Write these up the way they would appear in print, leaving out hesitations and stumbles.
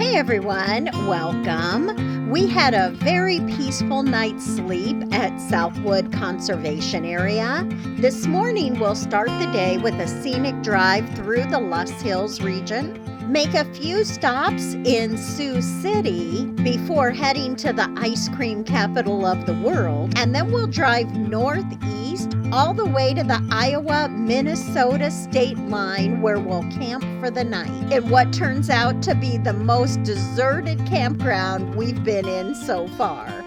Hey everyone, welcome. We had a very peaceful night's sleep at Southwood Conservation Area. This morning we'll start the day with a scenic drive through the Loess Hills region, make a few stops in Sioux City before heading to the ice cream capital of the world, and then we'll drive northeast all the way to the Iowa-Minnesota state line where we'll camp for the night in what turns out to be the most deserted campground we've been in so far.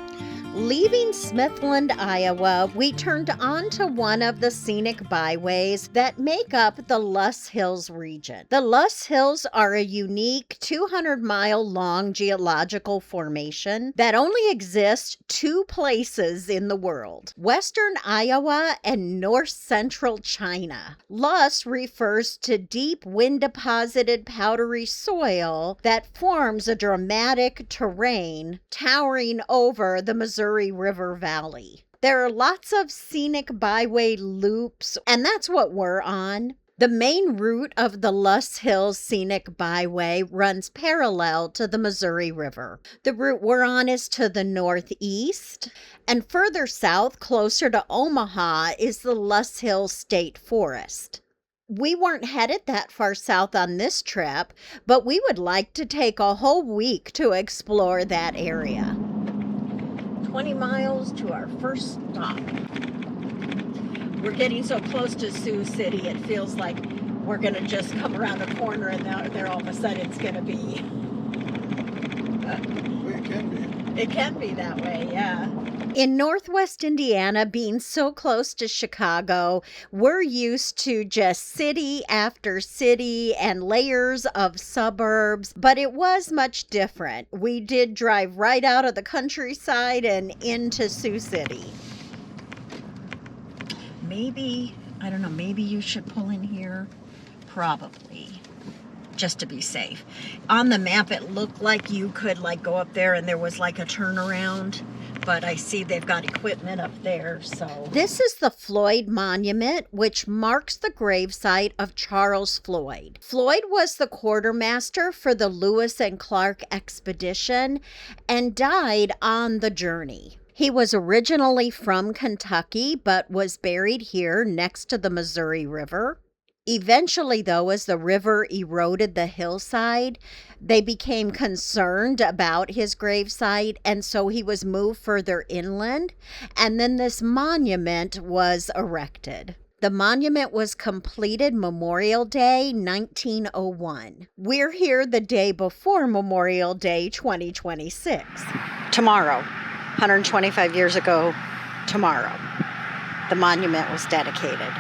Leaving Smithland, Iowa, we turned onto one of the scenic byways that make up the Loess Hills region. The Loess Hills are a unique 200-mile-long geological formation that only exists two places in the world: western Iowa and north-central China. Loess refers to deep wind-deposited powdery soil that forms a dramatic terrain towering over the Missouri River Valley. There are lots of scenic byway loops, and that's what we're on. The main route of the Loess Hills Scenic Byway runs parallel to the Missouri River. The route we're on is to the northeast, and further south, closer to Omaha, is the Loess Hills State Forest. We weren't headed that far south on this trip, but we would like to take a whole week to explore that area. 20 miles to our first stop. We're getting so close to Sioux City, it feels like we're going to just come around a corner and there all of a sudden it's going to be. Well, it can be. It can be that way, yeah. In Northwest Indiana, being so close to Chicago, we're used to just city after city and layers of suburbs, but it was much different. We did drive right out of the countryside and into Sioux City. Maybe you should pull in here. Probably. Just to be safe. On the map, it looked like you could go up there and there was a turnaround. But I see they've got equipment up there, so. This is the Floyd Monument, which marks the gravesite of Charles Floyd. Floyd was the quartermaster for the Lewis and Clark expedition and died on the journey. He was originally from Kentucky, but was buried here next to the Missouri River. Eventually, though, as the river eroded the hillside, they became concerned about his gravesite, and so he was moved further inland, and then this monument was erected. The monument was completed Memorial Day 1901. We're here the day before Memorial Day 2026. Tomorrow, 125 years ago, tomorrow, the monument was dedicated.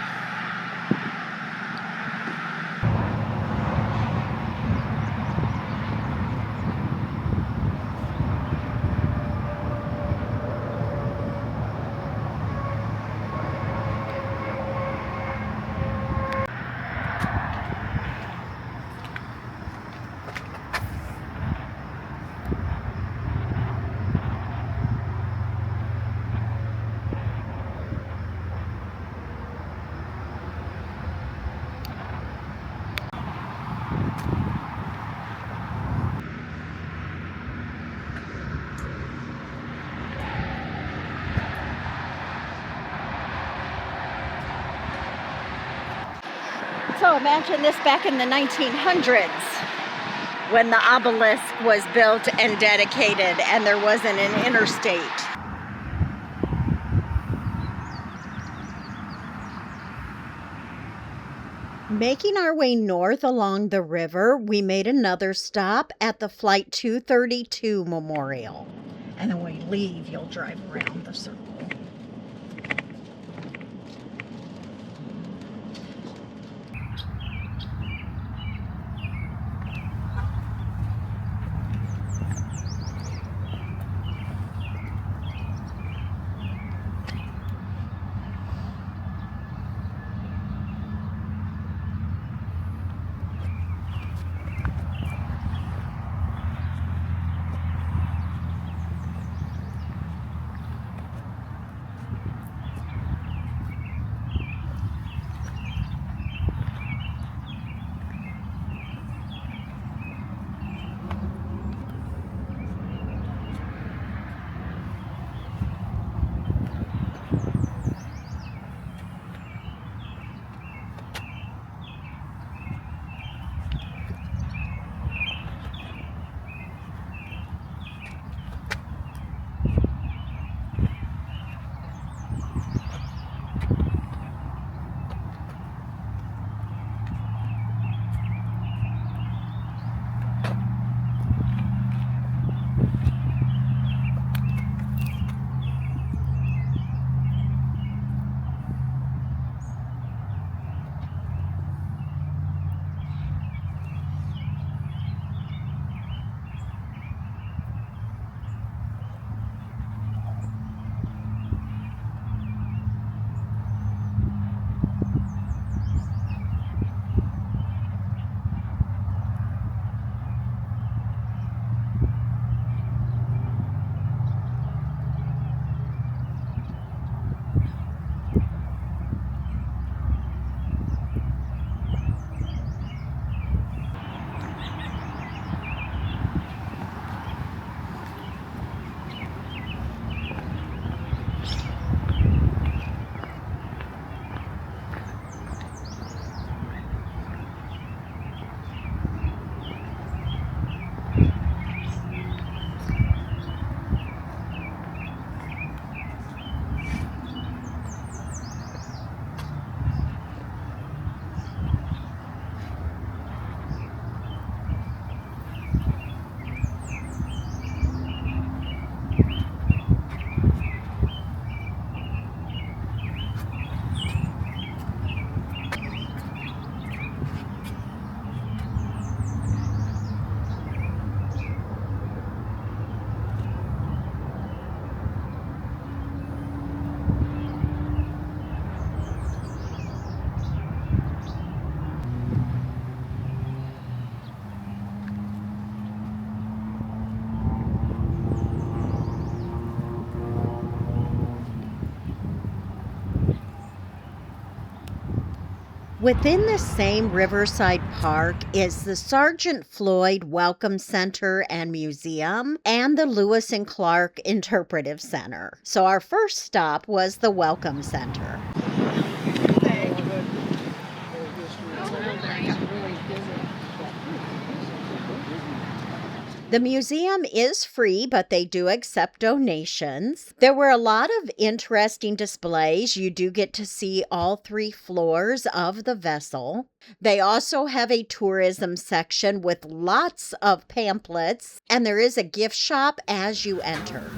So imagine this back in the 1900s when the obelisk was built and dedicated and there wasn't an interstate. Making our way north along the river, we made another stop at the Flight 232 Memorial. And then when we leave, you'll drive around the circle. Within the same Riverside Park is the Sergeant Floyd Welcome Center and Museum and the Lewis and Clark Interpretive Center. So our first stop was the Welcome Center. The museum is free, but they do accept donations. There were a lot of interesting displays. You do get to see all 3 floors of the vessel. They also have a tourism section with lots of pamphlets, and there is a gift shop as you enter.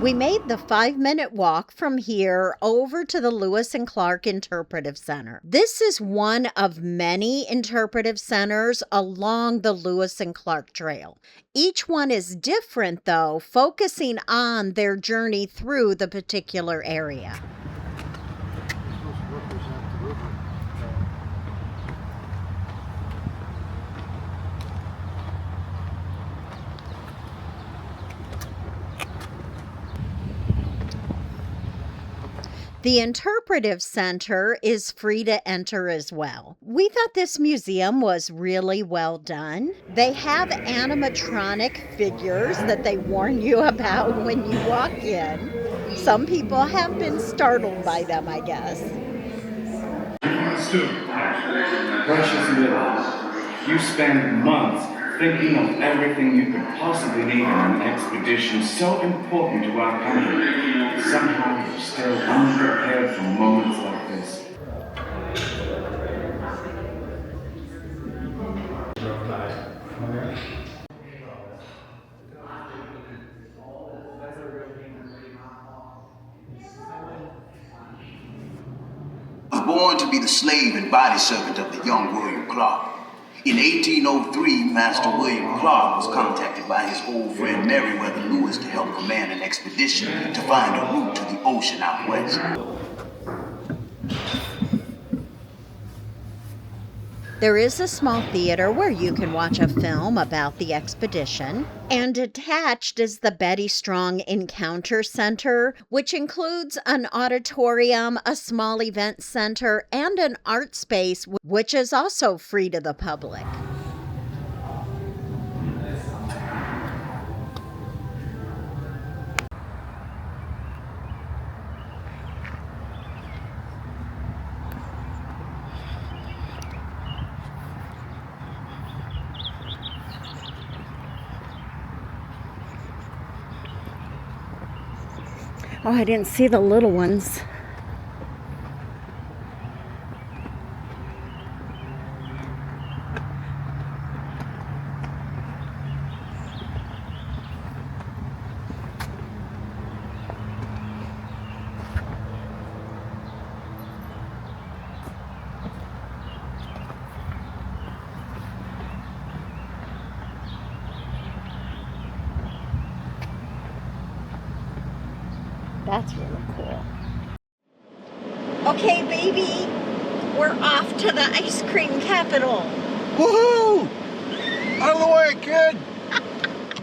We made the 5-minute walk from here over to the Lewis and Clark Interpretive Center. This is one of many interpretive centers along the Lewis and Clark Trail. Each one is different, though, focusing on their journey through the particular area. The Interpretive Center is free to enter as well. We thought this museum was really well done. They have animatronic figures that they warn you about when you walk in. Some people have been startled by them, I guess. Precious little, you spend months thinking of everything you could possibly need on an expedition so important to our country. Somehow you're still unprepared for moments like this. Was born to be the slave and body servant of the young William Clark. In 1803, Master William Clark was contacted by his old friend Meriwether Lewis to help command an expedition to find a route to the ocean out west. There is a small theater where you can watch a film about the expedition, and attached is the Betty Strong Encounter Center, which includes an auditorium, a small event center, and an art space, which is also free to the public. Oh, I didn't see the little ones. That's really cool. Okay, baby, we're off to the ice cream capital. Woohoo! Out of the way, kid!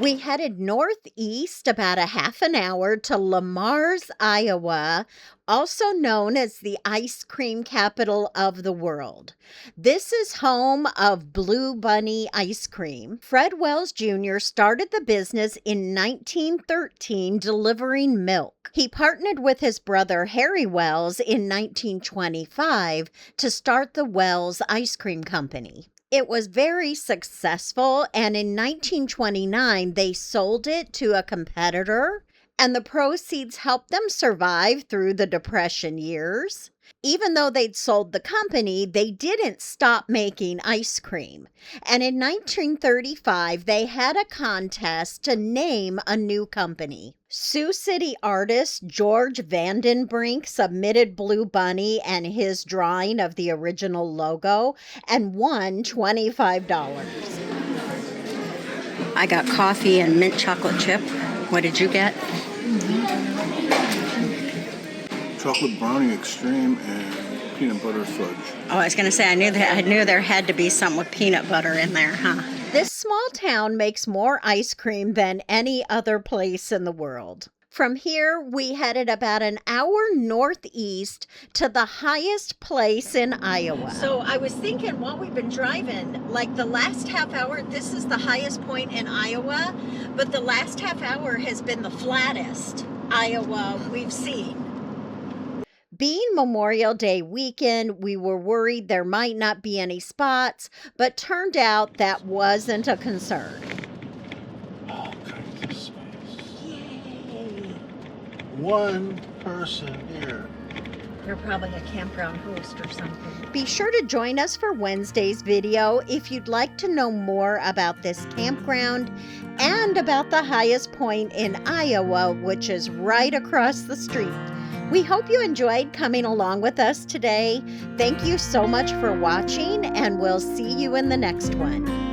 We headed northeast about a half an hour to Lamar's, Iowa, also known as the ice cream capital of the world. This is home of Blue Bunny ice cream. Fred Wells Jr. started the business in 1913 delivering milk. He partnered with his brother Harry Wells in 1925 to start the Wells Ice Cream Company. It was very successful, and in 1929, they sold it to a competitor, and the proceeds helped them survive through the Depression years. Even though they'd sold the company, they didn't stop making ice cream. And in 1935, they had a contest to name a new company. Sioux City artist George Vandenbrink submitted Blue Bunny and his drawing of the original logo and won $25. I got coffee and mint chocolate chip. What did you get? Chocolate brownie extreme and peanut butter fudge. Oh, I was going to say, I knew there had to be something with peanut butter in there, huh? This small town makes more ice cream than any other place in the world. From here, we headed about an hour northeast to the highest place in Iowa. So I was thinking while we've been driving, like the last half hour, this is the highest point in Iowa, but the last half hour has been the flattest Iowa we've seen. Being Memorial Day weekend, we were worried there might not be any spots, but turned out that wasn't a concern. All kinds of space. Yay! One person here. They're probably a campground host or something. Be sure to join us for Wednesday's video if you'd like to know more about this campground and about the highest point in Iowa, which is right across the street. We hope you enjoyed coming along with us today. Thank you so much for watching, and we'll see you in the next one.